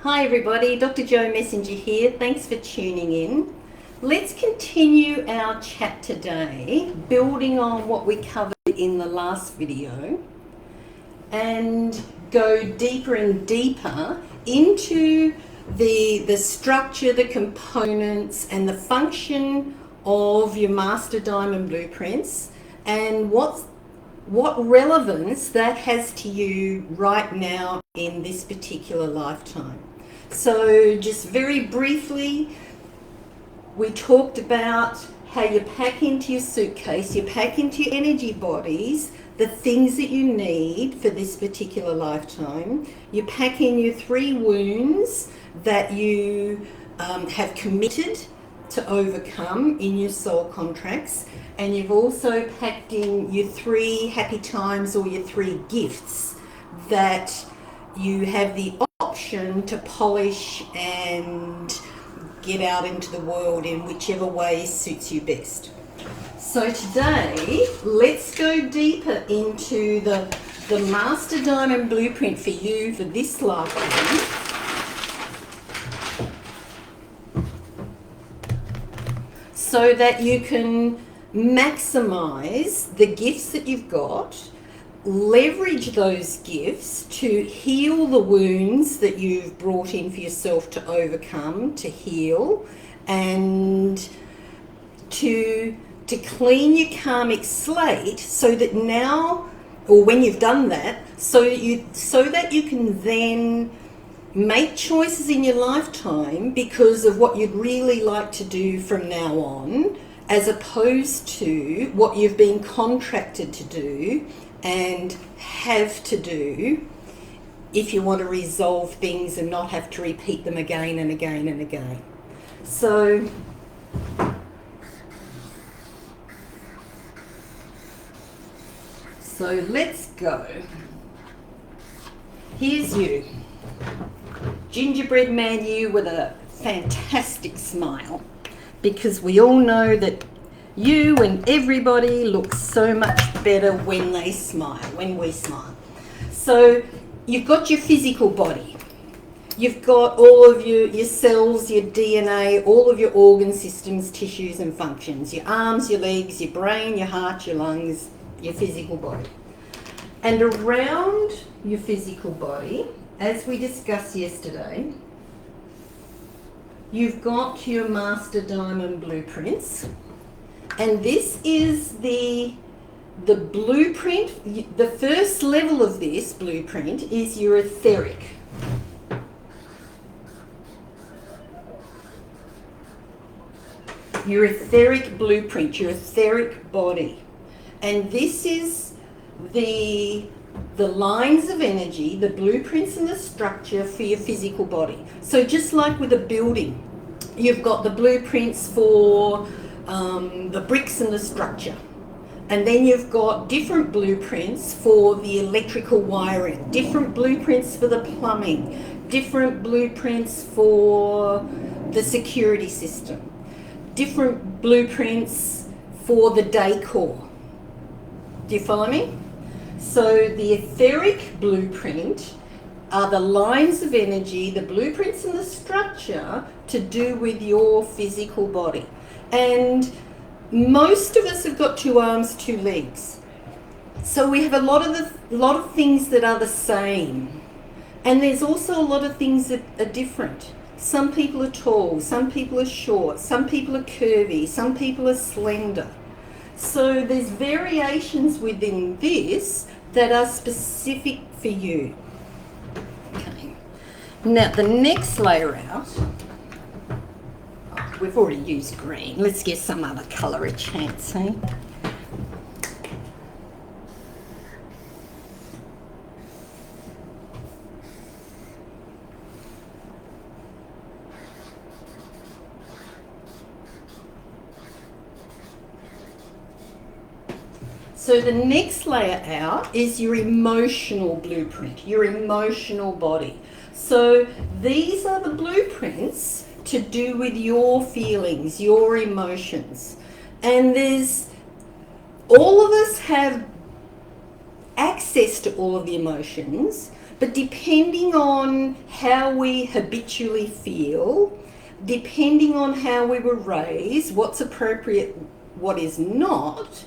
Hi everybody, Dr. Jo Messenger here. Thanks for tuning in. Let's continue our chat today, building on what we covered in the last video, and go deeper and deeper into the structure, the components, and the function of your master diamond blueprints, and what relevance that has to you right now in this particular lifetime. So just very briefly, we talked about how you pack into your suitcase, you pack into your energy bodies the things that you need for this particular lifetime. You pack in your 3 wounds that you have committed to overcome in your soul contracts, and you've also packed in your 3 happy times or your 3 gifts that you have the option to polish and get out into the world in whichever way suits you best. So today, let's go deeper into the Master Diamond Blueprint for you for this lifetime. So that you can maximize the gifts that you've got, leverage those gifts to heal the wounds that you've brought in for yourself to overcome, to heal, and to clean your karmic slate, so that now, or when you've done that, so that you can then make choices in your lifetime because of what you'd really like to do from now on, as opposed to what you've been contracted to do and have to do if you want to resolve things and not have to repeat them again and again and again. So let's go. Here's you. Gingerbread man you with a fantastic smile, because we all know that you and everybody looks so much better when they smile, when we smile. So you've got your physical body. You've got all of your cells, your DNA, all of your organ systems, tissues and functions, your arms, your legs, your brain, your heart, your lungs, your physical body. And around your physical body, as we discussed yesterday, you've got your Master Diamond blueprints. And this is the blueprint. The first level of this blueprint is your etheric. Your etheric blueprint, your etheric body. And this is the lines of energy, the blueprints and the structure for your physical body. So just like with a building, you've got the blueprints for the bricks and the structure. And then you've got different blueprints for the electrical wiring, different blueprints for the plumbing, different blueprints for the security system, different blueprints for the decor. Do you follow me? So the etheric blueprint are the lines of energy, the blueprints and the structure to do with your physical body. And most of us have got 2 arms, 2 legs. So we have a lot of things that are the same. And there's also a lot of things that are different. Some people are tall, some people are short, some people are curvy, some people are slender. So there's variations within this that are specific for you. Okay. Now the next layer out, we've already used green. Let's give some other colour a chance, eh? So the next layer out is your emotional blueprint, your emotional body. So these are the blueprints to do with your feelings, your emotions. And all of us have access to all of the emotions, But depending on how we habitually feel, depending on how we were raised, what's appropriate, what is not,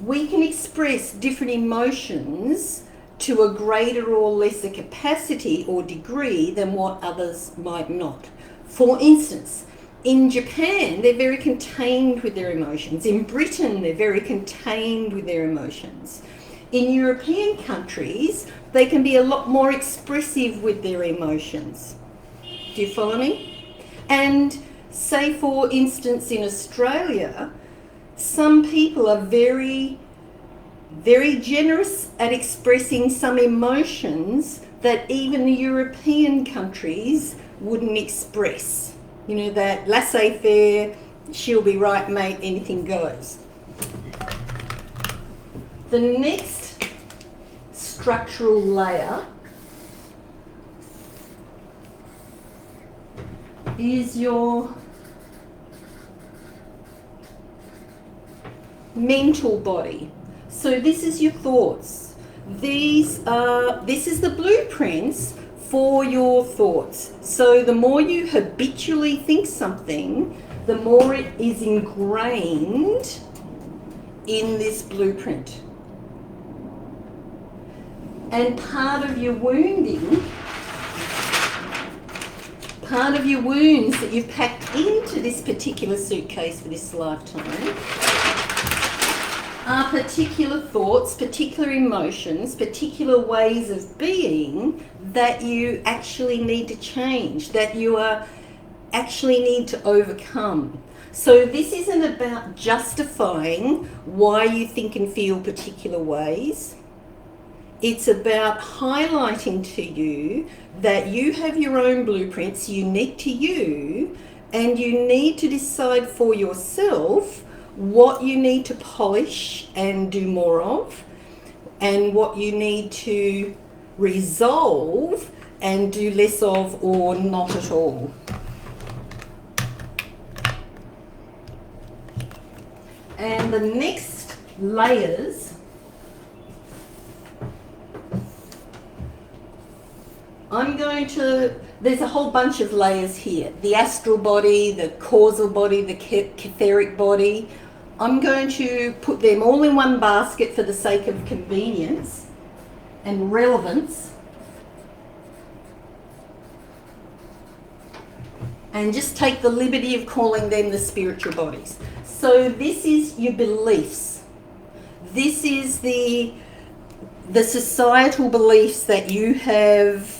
we can express different emotions to a greater or lesser capacity or degree than what others might not. For instance, in Japan, they're very contained with their emotions. In Britain, they're very contained with their emotions. In European countries, they can be a lot more expressive with their emotions. Do you follow me? And say, for instance, in Australia, some people are very, very generous at expressing some emotions that even the European countries wouldn't express. You know, that laissez-faire, she'll be right, mate, anything goes. The next structural layer is your mental body. So this is your thoughts. This is the blueprints for your thoughts. So the more you habitually think something, the more it is ingrained in this blueprint. And part of your wounding, part of your wounds that you've packed into this particular suitcase for this lifetime are particular thoughts, particular emotions, particular ways of being that you actually need to change, that you actually need to overcome. So this isn't about justifying why you think and feel particular ways. It's about highlighting to you that you have your own blueprints unique to you, and you need to decide for yourself what you need to polish and do more of, and what you need to resolve and do less of or not at all. And the next layers there's a whole bunch of layers here. The astral body, the causal body, the etheric body. I'm going to put them all in one basket for the sake of convenience and relevance. And just take the liberty of calling them the spiritual bodies. So this is your beliefs. This is the societal beliefs that you have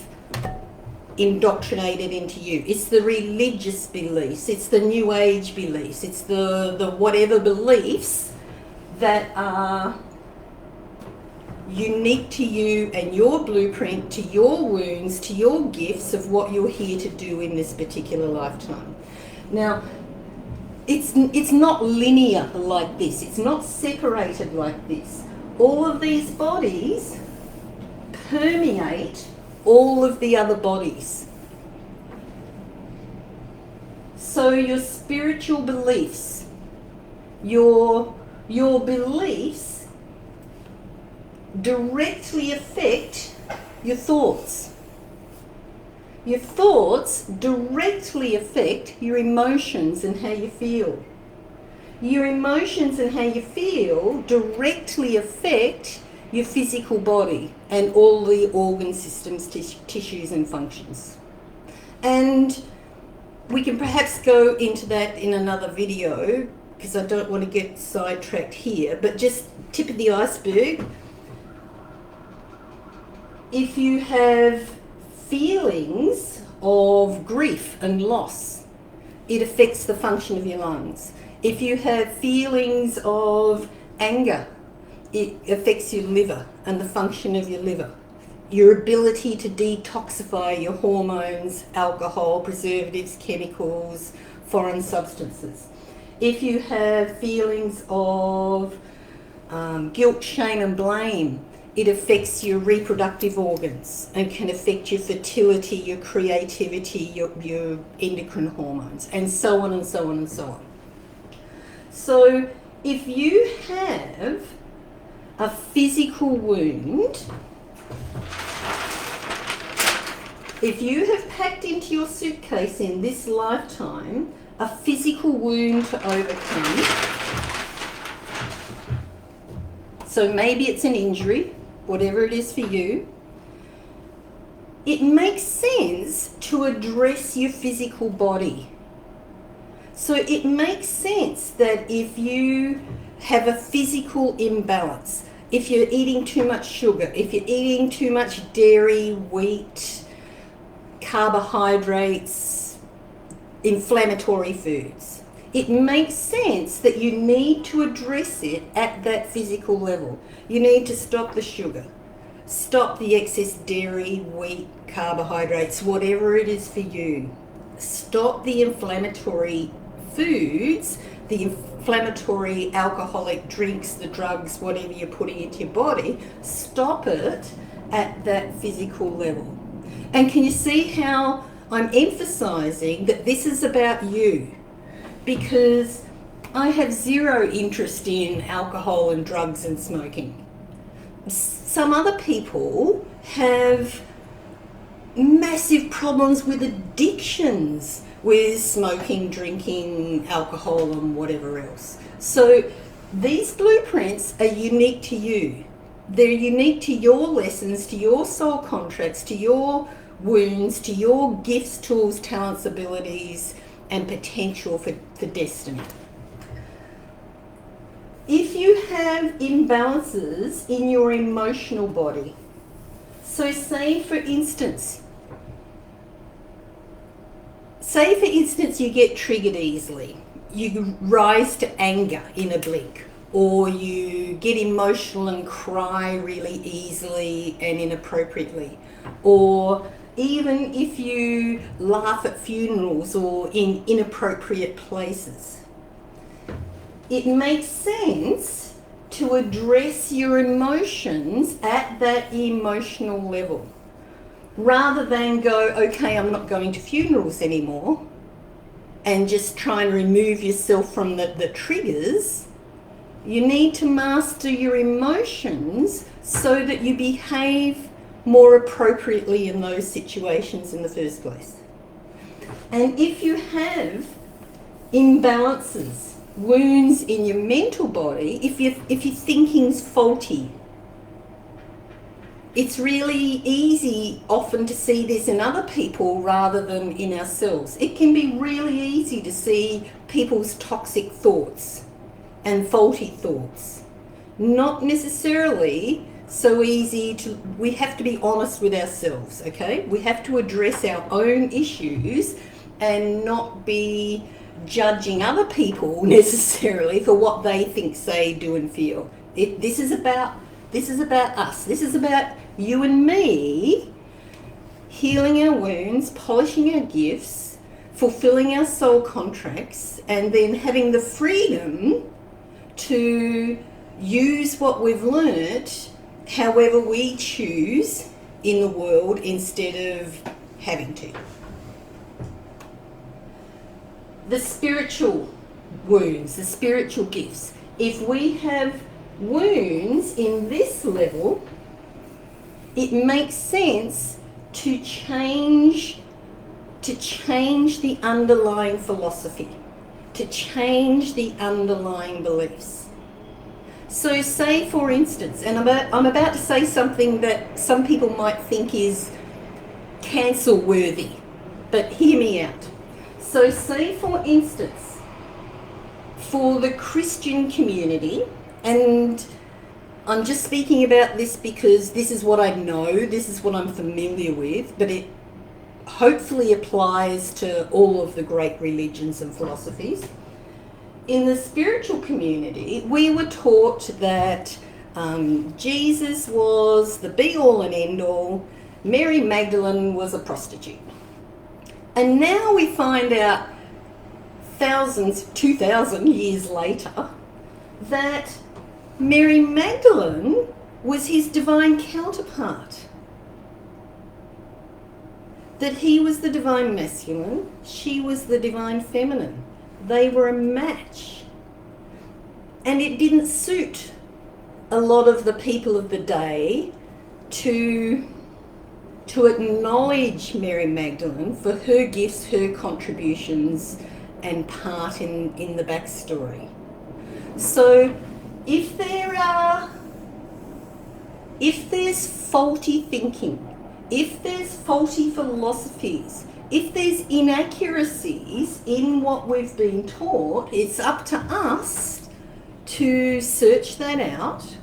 indoctrinated into you. It's the religious beliefs, it's the new age beliefs, it's the whatever beliefs that are unique to you and your blueprint, to your wounds, to your gifts of what you're here to do in this particular lifetime. Now, it's not linear like this, it's not separated like this. All of these bodies permeate all of the other bodies. So your spiritual beliefs, your beliefs directly affect your thoughts. Your thoughts directly affect your emotions and how you feel. Your emotions and how you feel directly affect your physical body and all the organ systems, tissues and functions. And we can perhaps go into that in another video because I don't want to get sidetracked here, but just tip of the iceberg. If you have feelings of grief and loss, it affects the function of your lungs. If you have feelings of anger, it affects your liver and the function of your liver. Your ability to detoxify your hormones, alcohol, preservatives, chemicals, foreign substances. If you have feelings of guilt, shame and blame, it affects your reproductive organs and can affect your fertility, your creativity, your endocrine hormones, and so on and so on and so on. So if you have a physical wound, If you have packed into your suitcase in this lifetime a physical wound to overcome, so maybe it's an injury, whatever it is for you, it makes sense to address your physical body. So it makes sense that if you have a physical imbalance, if you're eating too much sugar, if you're eating too much dairy, wheat, carbohydrates, inflammatory foods, it makes sense that you need to address it at that physical level. You need to stop the sugar, stop the excess dairy, wheat, carbohydrates, whatever it is for you. Stop the inflammatory foods, the inflammatory alcoholic drinks, the drugs, whatever you're putting into your body. Stop it at that physical level. And can you see how I'm emphasizing that this is about you? Because I have zero interest in alcohol and drugs and smoking. Some other people have massive problems with addictions, with smoking, drinking, alcohol and whatever else. So these blueprints are unique to you. They're unique to your lessons, to your soul contracts, to your wounds, to your gifts, tools, talents, abilities, and potential for destiny. If you have imbalances in your emotional body, so say for instance you get triggered easily, you rise to anger in a blink, or you get emotional and cry really easily and inappropriately, or even if you laugh at funerals or in inappropriate places. It makes sense to address your emotions at that emotional level, rather than go, okay, I'm not going to funerals anymore, and just try and remove yourself from the triggers. You need to master your emotions so that you behave more appropriately in those situations in the first place. And if you have imbalances, wounds in your mental body, if your thinking's faulty, it's really easy often to see this in other people rather than in ourselves. It can be really easy to see people's toxic thoughts and faulty thoughts. Not necessarily so easy to, we have to be honest with ourselves, okay? We have to address our own issues and not be judging other people necessarily for what they think, say, do and feel. This is about us. This is about you and me healing our wounds, polishing our gifts, fulfilling our soul contracts, and then having the freedom to use what we've learnt however we choose in the world instead of having to. The spiritual wounds, the spiritual gifts. If we have wounds in this level, it makes sense to change the underlying philosophy, to change the underlying beliefs. So say for instance, and I'm about to say something that some people might think is cancel worthy, but hear me out. So say for instance, for the Christian community, and I'm just speaking about this because this is what I know, this is what I'm familiar with, but it hopefully applies to all of the great religions and philosophies. In the spiritual community, we were taught that Jesus was the be-all and end-all, Mary Magdalene was a prostitute. And now we find out 2,000 years later, that Mary Magdalene was his divine counterpart. That he was the divine masculine, she was the divine feminine. They were a match. And it didn't suit a lot of the people of the day to to acknowledge Mary Magdalene for her gifts, her contributions, and part in the backstory. So if there's faulty thinking, if there's faulty philosophies, if there's inaccuracies in what we've been taught, it's up to us to search that out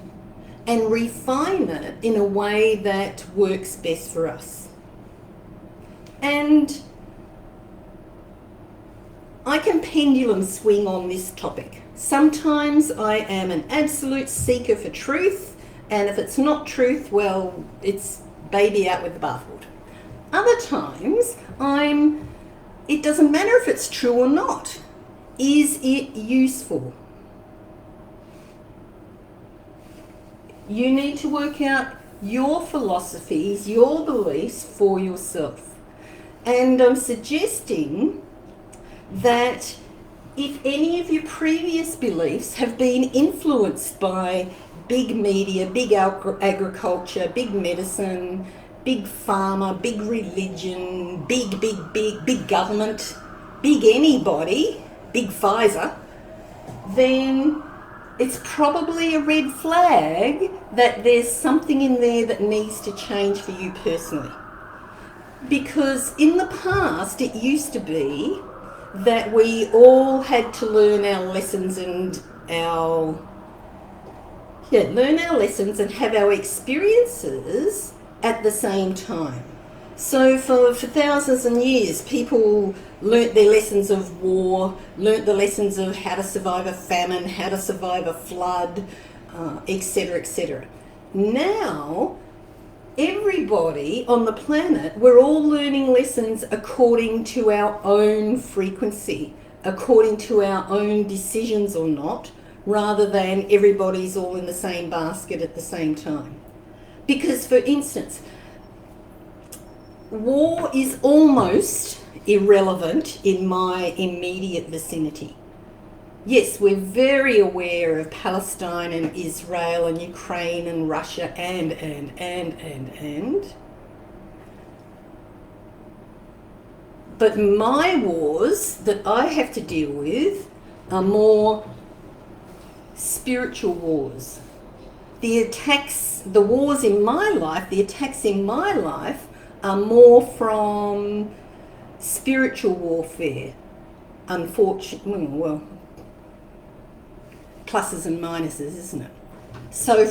and refine it in a way that works best for us. And I can pendulum swing on this topic. Sometimes I am an absolute seeker for truth, and if it's not truth, well, it's baby out with the bathwater. Other times, it doesn't matter if it's true or not. Is it useful? You need to work out your philosophies, your beliefs for yourself. And I'm suggesting that if any of your previous beliefs have been influenced by big media, big agriculture, big medicine, big pharma, big religion, big government, big anybody, big Pfizer, then it's probably a red flag that there's something in there that needs to change for you personally. Because in the past, it used to be that we all had to learn our lessons and have our experiences at the same time. So for thousands of years, people learnt their lessons of war, learnt the lessons of how to survive a famine, how to survive a flood, etc., etc. Now, everybody on the planet, we're all learning lessons according to our own frequency, according to our own decisions or not, rather than everybody's all in the same basket at the same time. Because, for instance, war is almost irrelevant in my immediate vicinity. Yes, we're very aware of Palestine and Israel and Ukraine and Russia and. But my wars that I have to deal with are more spiritual wars. The wars in my life, the attacks in my life are more from spiritual warfare. Unfortunately, well, pluses and minuses, isn't it? So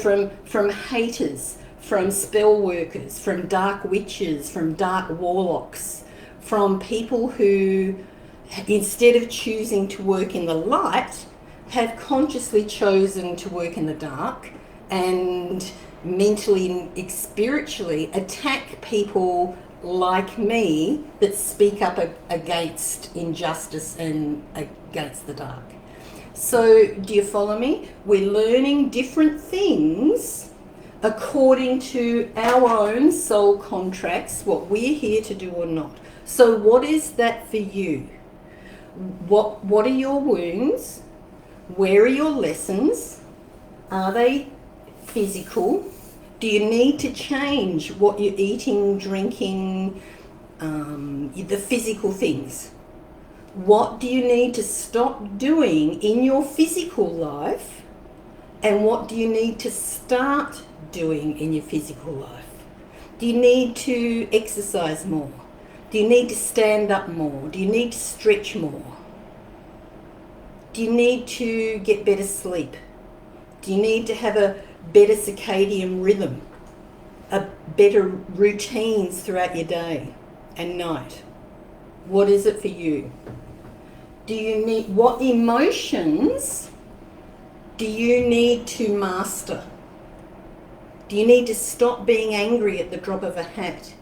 from haters, from spell workers, from dark witches, from dark warlocks, from people who, instead of choosing to work in the light, have consciously chosen to work in the dark and mentally and spiritually attack people like me that speak up against injustice and against the dark. So do you follow me? We're learning different things according to our own soul contracts, what we're here to do or not. So what is that for you? What are your wounds? Where are your lessons? Are they physical? Do you need to change what you're eating, drinking, the physical things? What do you need to stop doing in your physical life? And what do you need to start doing in your physical life? Do you need to exercise more? Do you need to stand up more? Do you need to stretch more? Do you need to get better sleep? Do you need to have a better circadian rhythm? A better routines throughout your day and night? What is it for you? What emotions do you need to master? Do you need to stop being angry at the drop of a hat?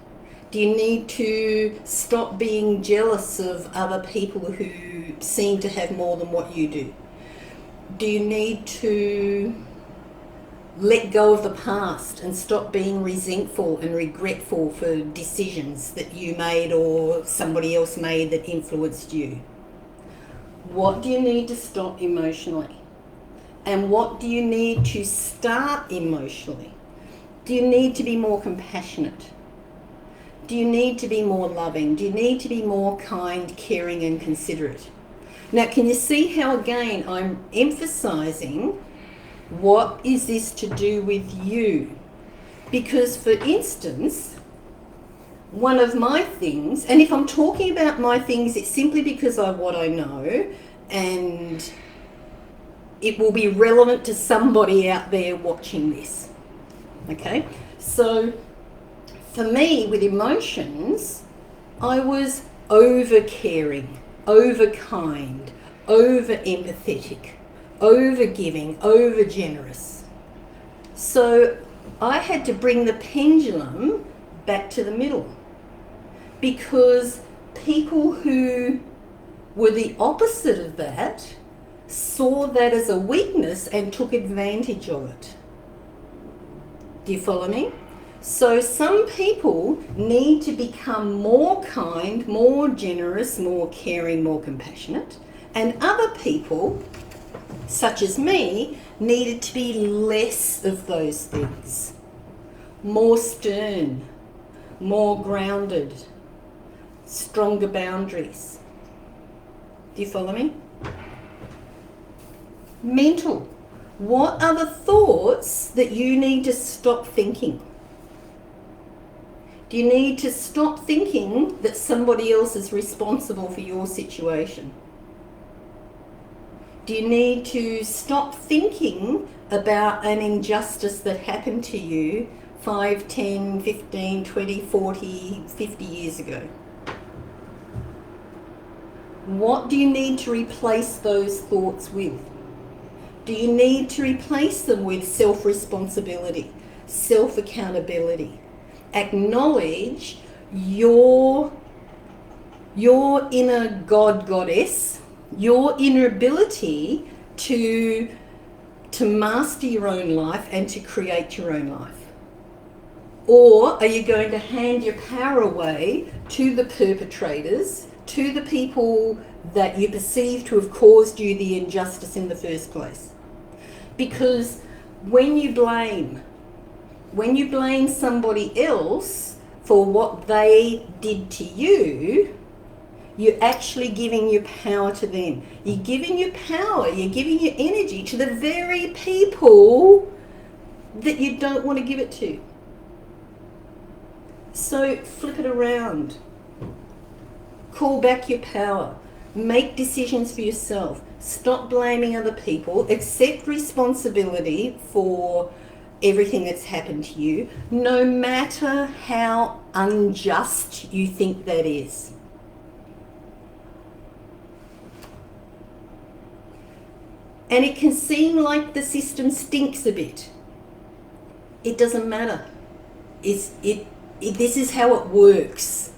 Do you need to stop being jealous of other people who seem to have more than what you do? Do you need to let go of the past and stop being resentful and regretful for decisions that you made or somebody else made that influenced you? What do you need to stop emotionally? And what do you need to start emotionally? Do you need to be more compassionate? Do you need to be more loving? Do you need to be more kind, caring and considerate? Now, can you see how, again, I'm emphasising what is this to do with you? Because, for instance, one of my things, and if I'm talking about my things, it's simply because of what I know, and it will be relevant to somebody out there watching this. Okay? So, for me, with emotions, I was over-caring, over-kind, over-empathetic, over-giving, over-generous. So I had to bring the pendulum back to the middle, because people who were the opposite of that saw that as a weakness and took advantage of it. Do you follow me? So some people need to become more kind, more generous, more caring, more compassionate, and other people, such as me, needed to be less of those things. More stern, more grounded, stronger boundaries. Do you follow me? Mental. What are the thoughts that you need to stop thinking? Do you need to stop thinking that somebody else is responsible for your situation? Do you need to stop thinking about an injustice that happened to you 5, 10, 15, 20, 40, 50 years ago? What do you need to replace those thoughts with? Do you need to replace them with self-responsibility, self-accountability? Acknowledge your inner God, goddess, your inner ability to master your own life and to create your own life. Or are you going to hand your power away to the perpetrators, to the people that you perceive to have caused you the injustice in the first place? Because when you blame somebody else for what they did to you, you're actually giving your power to them. You're giving your power, you're giving your energy to the very people that you don't want to give it to. So flip it around. Call back your power. Make decisions for yourself. Stop blaming other people. Accept responsibility for everything that's happened to you, no matter how unjust you think that is. And it can seem like the system stinks a bit. It doesn't matter. This is how it works.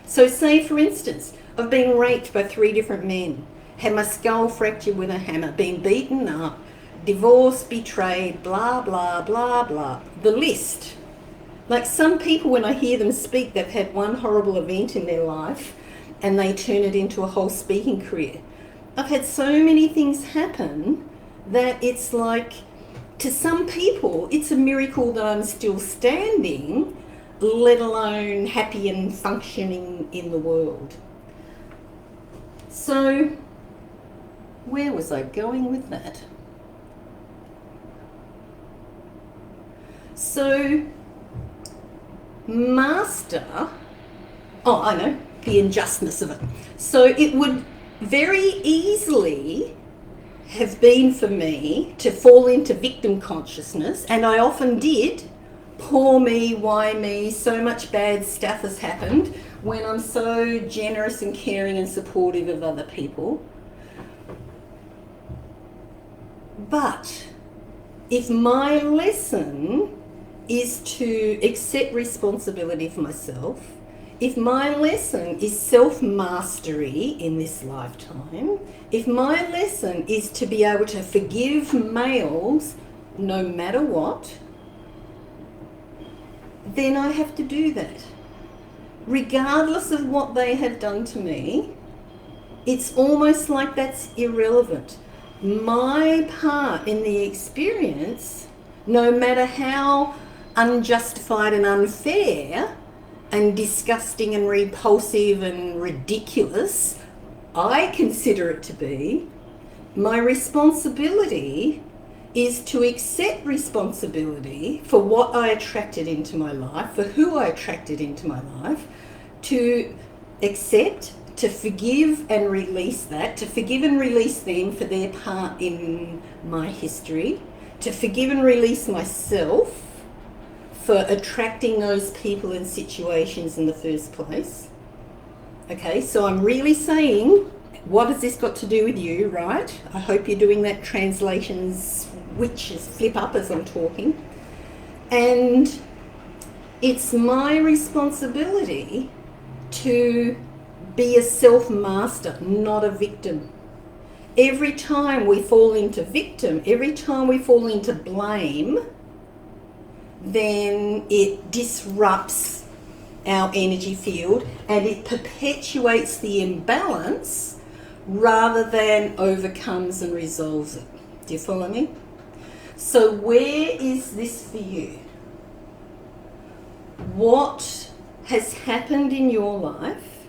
So say, for instance, I've been raped by 3 different men, had my skull fractured with a hammer, been beaten up, divorced, betrayed, blah, blah, blah, blah. The list. Like some people, when I hear them speak, they've had one horrible event in their life and they turn it into a whole speaking career. I've had so many things happen that it's like, to some people, it's a miracle that I'm still standing, let alone happy and functioning in the world. So, where was I going with that? So, master, I know, the injustice of it. So it would very easily have been for me to fall into victim consciousness, and I often did. Poor me, why me, so much bad stuff has happened, when I'm so generous and caring and supportive of other people. But if my lesson is to accept responsibility for myself, if my lesson is self-mastery in this lifetime, if my lesson is to be able to forgive males no matter what, then I have to do that. Regardless of what they have done to me, it's almost like that's irrelevant. My part in the experience, no matter how unjustified and unfair, and disgusting and repulsive and ridiculous I consider it to be, my responsibility is to accept responsibility for what I attracted into my life, for who I attracted into my life, to accept, to forgive and release that, to forgive and release them for their part in my history, to forgive and release myself for attracting those people and situations in the first place. Okay, so I'm really saying, what has this got to do with you, right? I hope you're doing that translations witches flip up as I'm talking. And it's my responsibility to be a self-master, not a victim. Every time we fall into victim, every time we fall into blame, then it disrupts our energy field and it perpetuates the imbalance rather than overcomes and resolves it. Do you follow me? So where is this for you? What has happened in your life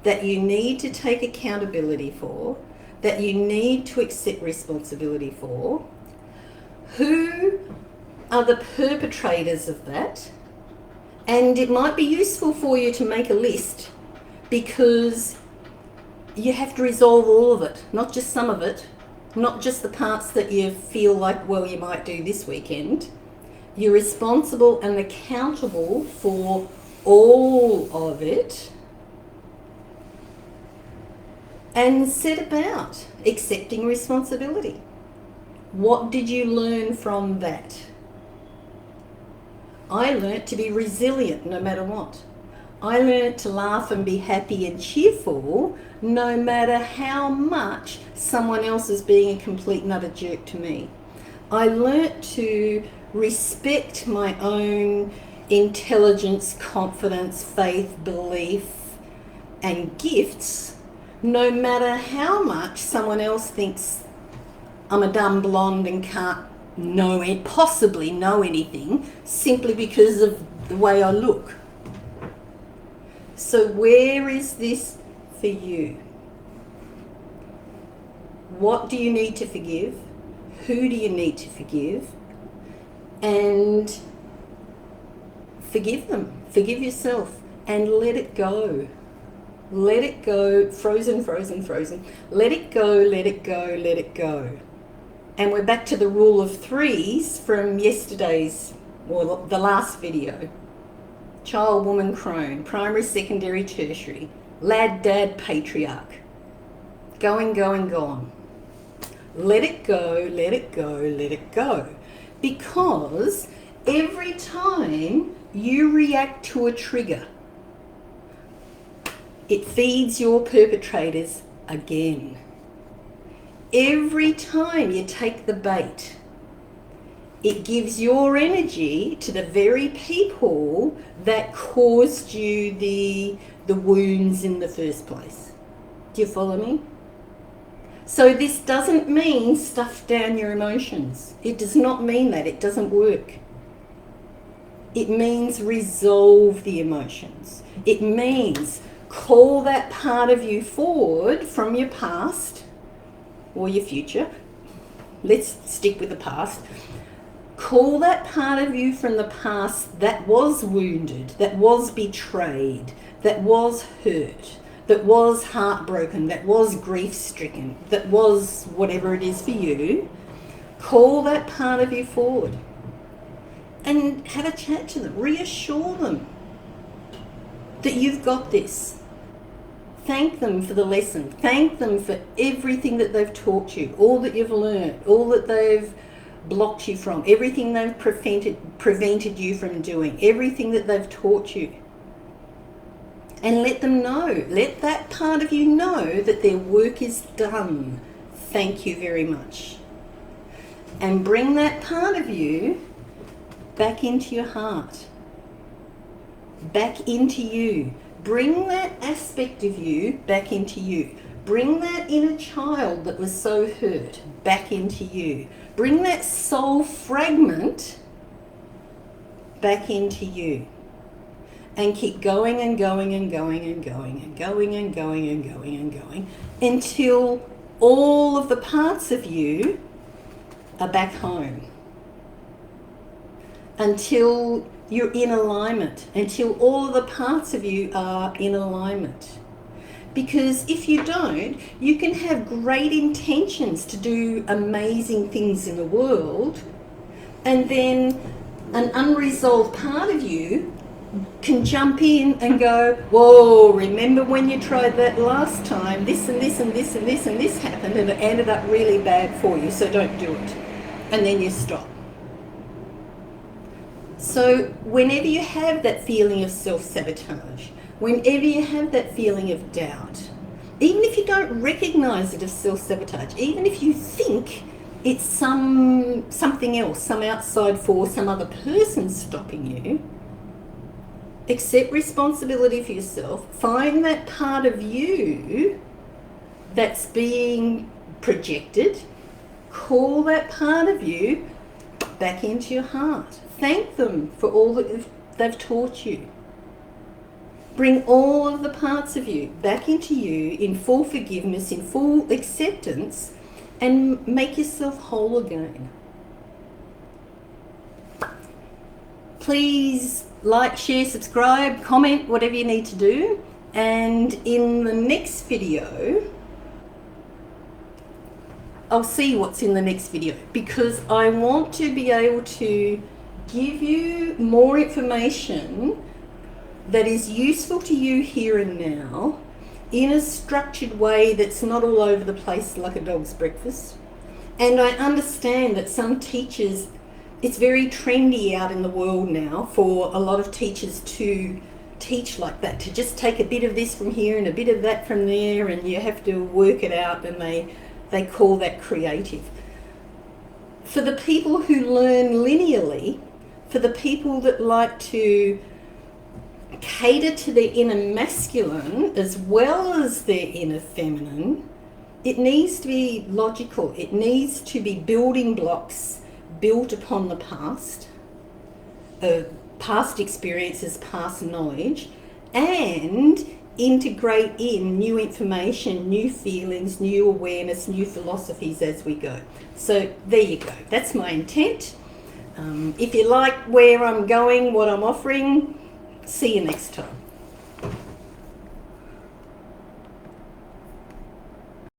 that you need to take accountability for, that you need to accept responsibility for? Who are the perpetrators of that? And it might be useful for you to make a list, because you have to resolve all of it, not just some of it, not just the parts that you feel like, well, you might do this weekend. You're responsible and accountable for all of it, and set about accepting responsibility. What did you learn from that? I learnt to be resilient no matter what. I learnt to laugh and be happy and cheerful no matter how much someone else is being a complete and utter jerk to me. I learnt to respect my own intelligence, confidence, faith, belief, and gifts, no matter how much someone else thinks I'm a dumb blonde and can't possibly know anything simply because of the way I look. So where is this for you? What do you need to forgive? Who do you need to forgive? And forgive them. Forgive yourself and let it go. Let it go. Frozen, frozen, frozen. Let it go, let it go, let it go. And we're back to the rule of threes from yesterday's, or the last video. Child, woman, crone, primary, secondary, tertiary, lad, dad, patriarch. Going, going, gone. Let it go, let it go, let it go. Because every time you react to a trigger, it feeds your perpetrators again. Every time you take the bait, it gives your energy to the very people that caused you the wounds in the first place. Do you follow me? So this doesn't mean stuff down your emotions. It does not mean that. It doesn't work. It means resolve the emotions. It means call that part of you forward from your past or your future. Let's stick with the past. Call that part of you from the past that was wounded, that was betrayed, that was hurt, that was heartbroken, that was grief-stricken, that was whatever it is for you. Call that part of you forward and have a chat to them. Reassure them that you've got this. Thank them for the lesson. Thank them for everything that they've taught you, all that you've learned, all that they've blocked you from, everything they've prevented you from doing, everything that they've taught you. And let them know, let that part of you know that their work is done. Thank you very much. And bring that part of you back into your heart, back into you. Bring that aspect of you back into you. Bring that inner child that was so hurt back into you. Bring that soul fragment back into you. and keep going and going and going and going and going and going and going and going until all of the parts of you are back home. Until you're in alignment, until all of the parts of you are in alignment. Because if you don't, you can have great intentions to do amazing things in the world, and then an unresolved part of you can jump in and go, whoa, remember when you tried that last time, this and this and this and this and this happened and it ended up really bad for you, so don't do it. And then you stop. So whenever you have that feeling of self-sabotage, whenever you have that feeling of doubt, even if you don't recognize it as self-sabotage, even if you think it's something else, some outside force, some other person stopping you, accept responsibility for yourself. Find that part of you that's being projected. Call that part of you back into your heart. Thank them for all that they've taught you. Bring all of the parts of you back into you in full forgiveness, in full acceptance, and make yourself whole again. Please like, share, subscribe, comment, whatever you need to do. And in the next video, I'll see what's in the next video, because I want to be able to give you more information that is useful to you here and now in a structured way that's not all over the place like a dog's breakfast. And I understand that some teachers, it's very trendy out in the world now for a lot of teachers to teach like that, to just take a bit of this from here and a bit of that from there, and you have to work it out, and they call that creative. For the people who learn linearly, for the people that like to cater to their inner masculine as well as their inner feminine, it needs to be logical. It needs to be building blocks built upon the past, past experiences, past knowledge, and integrate in new information, new feelings, new awareness, new philosophies as we go. So there you go. That's my intent. If you like where I'm going, what I'm offering, see you next time.